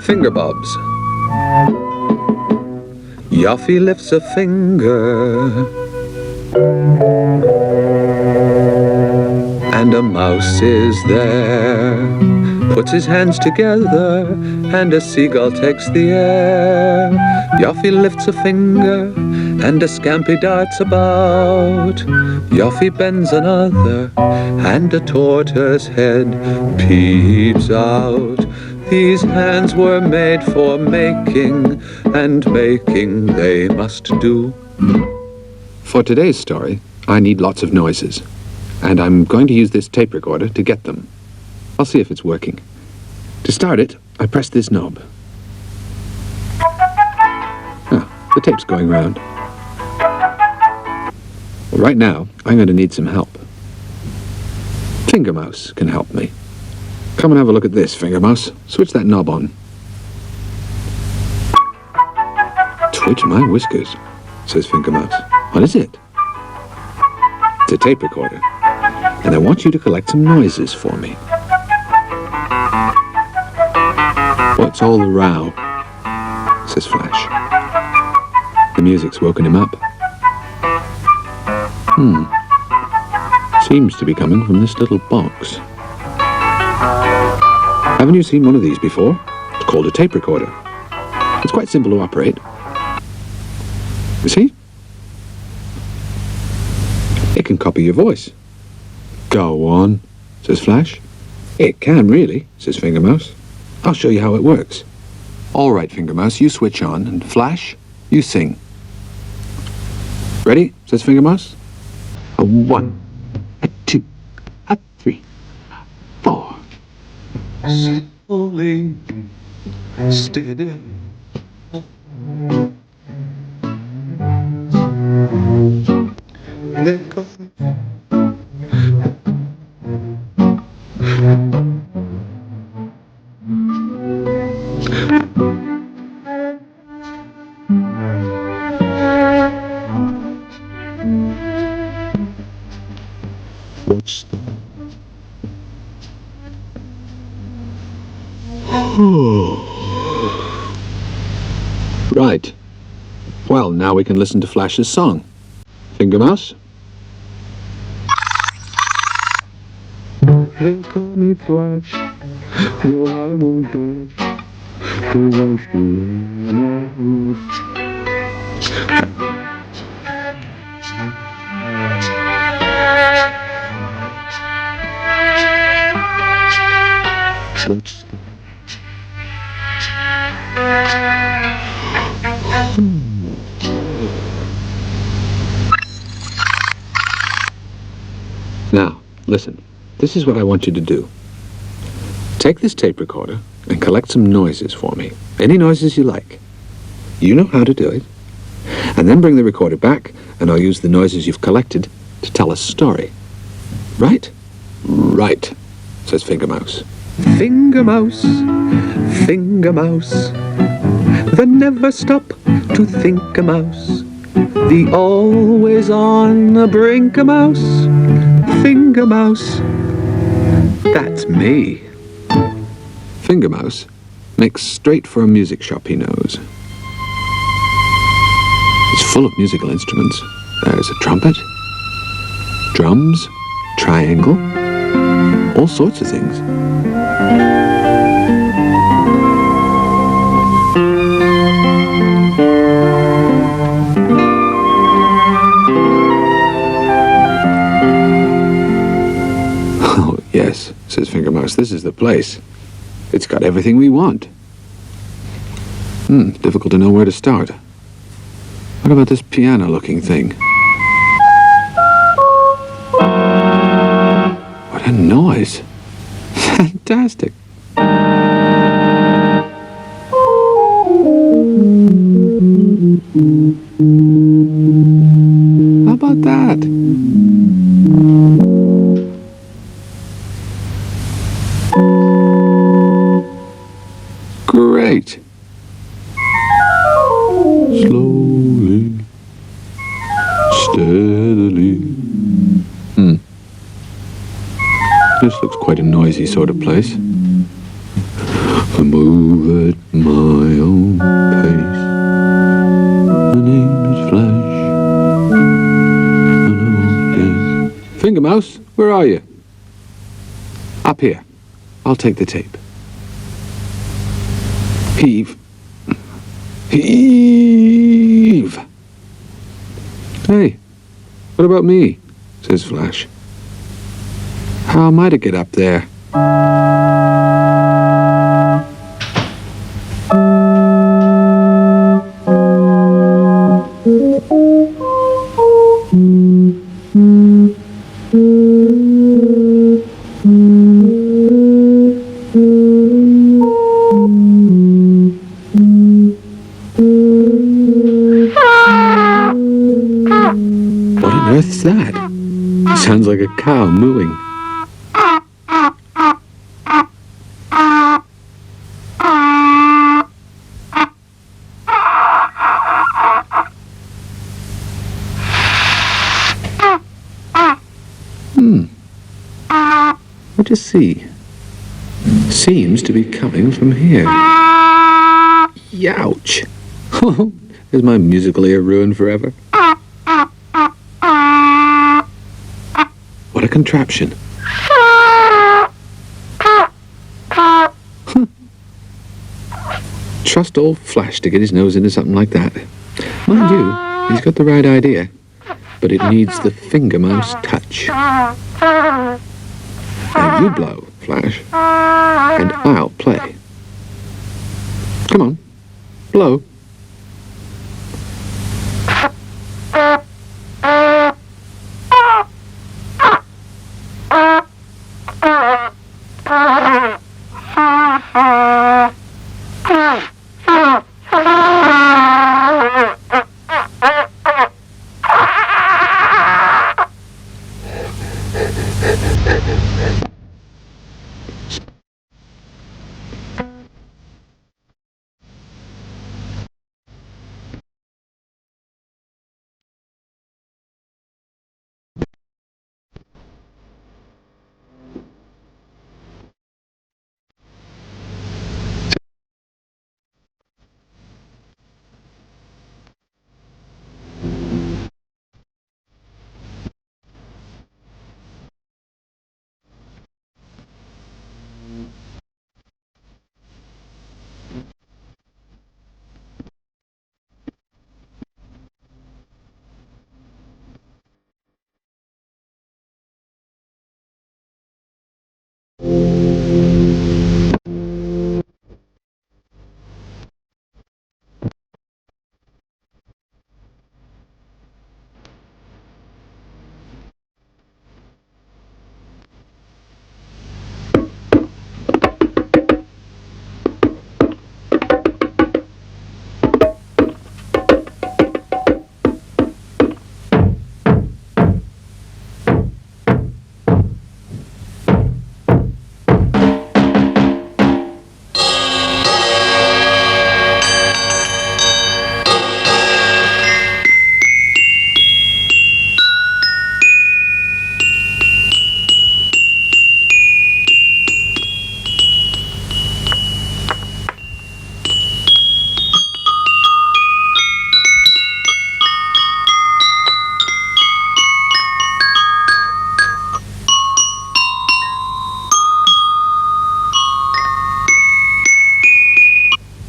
Fingerbobs. Yoffie lifts a finger, and a mouse is there. Puts his hands together, and a seagull takes the air. Yoffie lifts a finger, and a scampi darts about. Yoffie bends another, and a tortoise head peeps out. These hands were made for making, and making they must do. For today's story, I need lots of noises, and I'm going to use this tape recorder to get them. I'll see if it's working. To start it, I press this knob. The tape's going round. Well, right now, I'm going to need some help. Fingermouse can help me. Come and have a look at this, Fingermouse. Switch that knob on. Twitch my whiskers, says Fingermouse. What is it? It's a tape recorder, and I want you to collect some noises for me. What's all the row? Says Flash. The music's woken him up. Seems to be coming from this little box. Haven't you seen one of these before? It's called a tape recorder. It's quite simple to operate. You see? It can copy your voice. Go on, says Flash. It can, really, says Fingermouse. I'll show you how it works. All right, Fingermouse, you switch on, and Flash, you sing. Ready, says Fingermouse. A 1, a 2, a 3, 4. Slowly, steady. There goes. What's the... Right. Well, now we can listen to Flash's song. Fingermouse? Now, listen. This is what I want you to do. Take this tape recorder and collect some noises for me. Any noises you like. You know how to do it. And then bring the recorder back, and I'll use the noises you've collected to tell a story. Right? Right, says Fingermouse. Fingermouse, Fingermouse, the never stop to think a mouse, the always on the brink a mouse. Fingermouse, that's me. Fingermouse makes straight for a music shop he knows. It's full of musical instruments. There's a trumpet, drums, triangle, all sorts of things. Oh, yes, says Fingermouse, this is the place. It's got everything we want. Difficult to know where to start. What about this piano-looking thing? What a noise. Fantastic. How about that? Great. Slowly, steadily. This looks quite a noisy sort of place. Move it, my own pace. My name is Flash, and I won't dance. Fingermouse, where are you? Up here. I'll take the tape. Heave. Heave! Hey, what about me? Says Flash. How am I to get up there? What on earth's that? Sounds like a cow mooing. What do you see? Seems to be coming from here. Youch! Is my musical ear ruined forever? What a contraption. Trust old Flash to get his nose into something like that. Mind you, he's got the right idea, but it needs the Fingermouse touch. Now you blow, Flash, and I'll play. Come on, blow.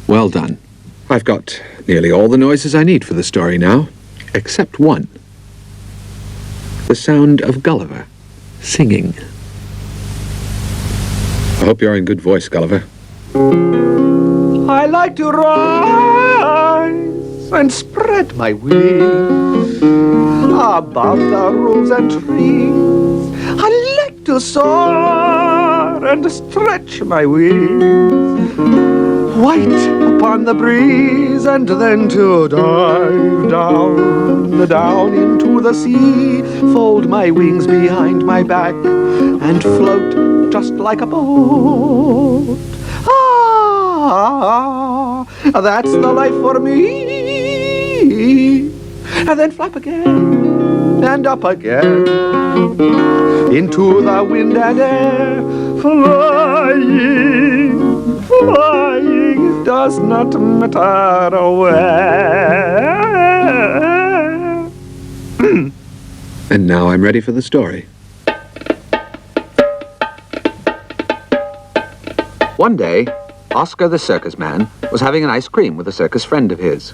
Well done. I've got nearly all the noises I need for the story now, except one. The sound of Gulliver singing. I hope you're in good voice, Gulliver. I like to rise and spread my wings above the roofs and trees. I like to soar and stretch my wings white upon the breeze, and then to dive down into the sea, fold my wings behind my back and float just like a boat. Ah, that's the life for me. And then flap again and up again into the wind and air, flying, flying does not matter where. And now I'm ready for the story. One day, Oscar the circus man was having an ice cream with a circus friend of his.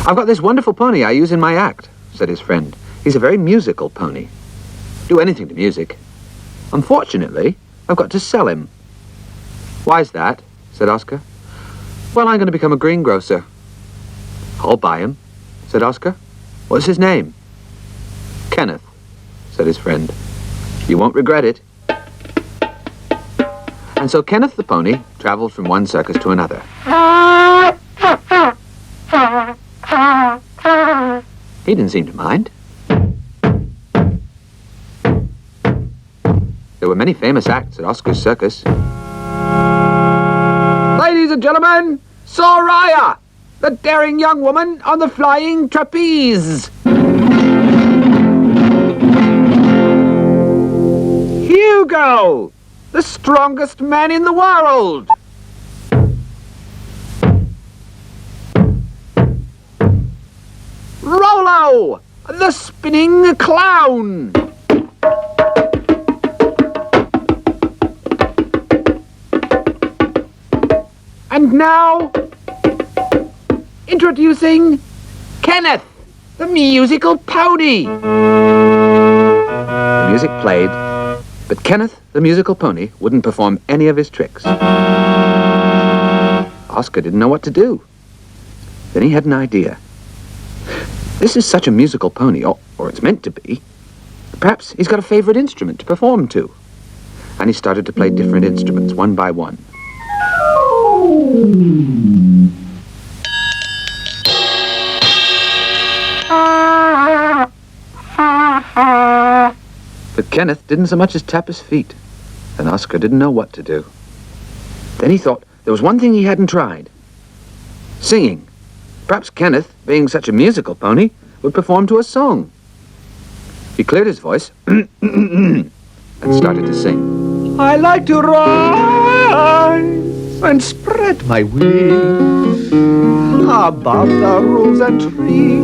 "I've got this wonderful pony I use in my act," said his friend. "He's a very musical pony. Do anything to music. Unfortunately, I've got to sell him." "Why's that?" said Oscar. "Well, I'm going to become a greengrocer." "I'll buy him," said Oscar. "What's his name?" "Kenneth," said his friend. "You won't regret it." And so Kenneth the pony traveled from one circus to another. He didn't seem to mind. There were many famous acts at Oscar's circus. "Ladies and gentlemen, Soraya, the daring young woman on the flying trapeze." "Hugo, the strongest man in the world." "Rollo, the spinning clown." And now, introducing Kenneth, the musical pony. The music played, but Kenneth, the musical pony, wouldn't perform any of his tricks. Oscar didn't know what to do. Then he had an idea. This is such a musical pony, or it's meant to be. Perhaps he's got a favorite instrument to perform to. And he started to play different instruments, one by one. But Kenneth didn't so much as tap his feet, and Oscar didn't know what to do. Then he thought there was one thing he hadn't tried. Singing. Perhaps Kenneth, being such a musical pony, would perform to a song. He cleared his voice and started to sing. "I like to rise and spread my wings above the roofs and trees.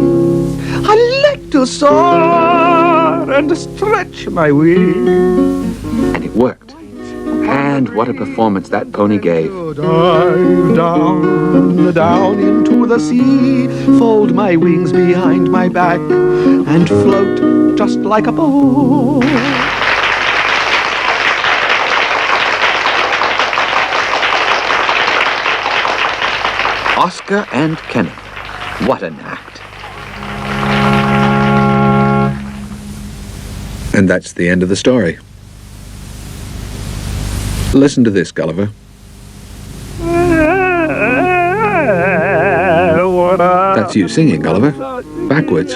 I like to soar and stretch my wings." And it worked. And what a performance that pony gave. Dive down into the sea, fold my wings behind my back, and float just like a boat. Oscar and Kenneth. What an act. And that's the end of the story. Listen to this, Gulliver. That's you singing, Gulliver. Backwards.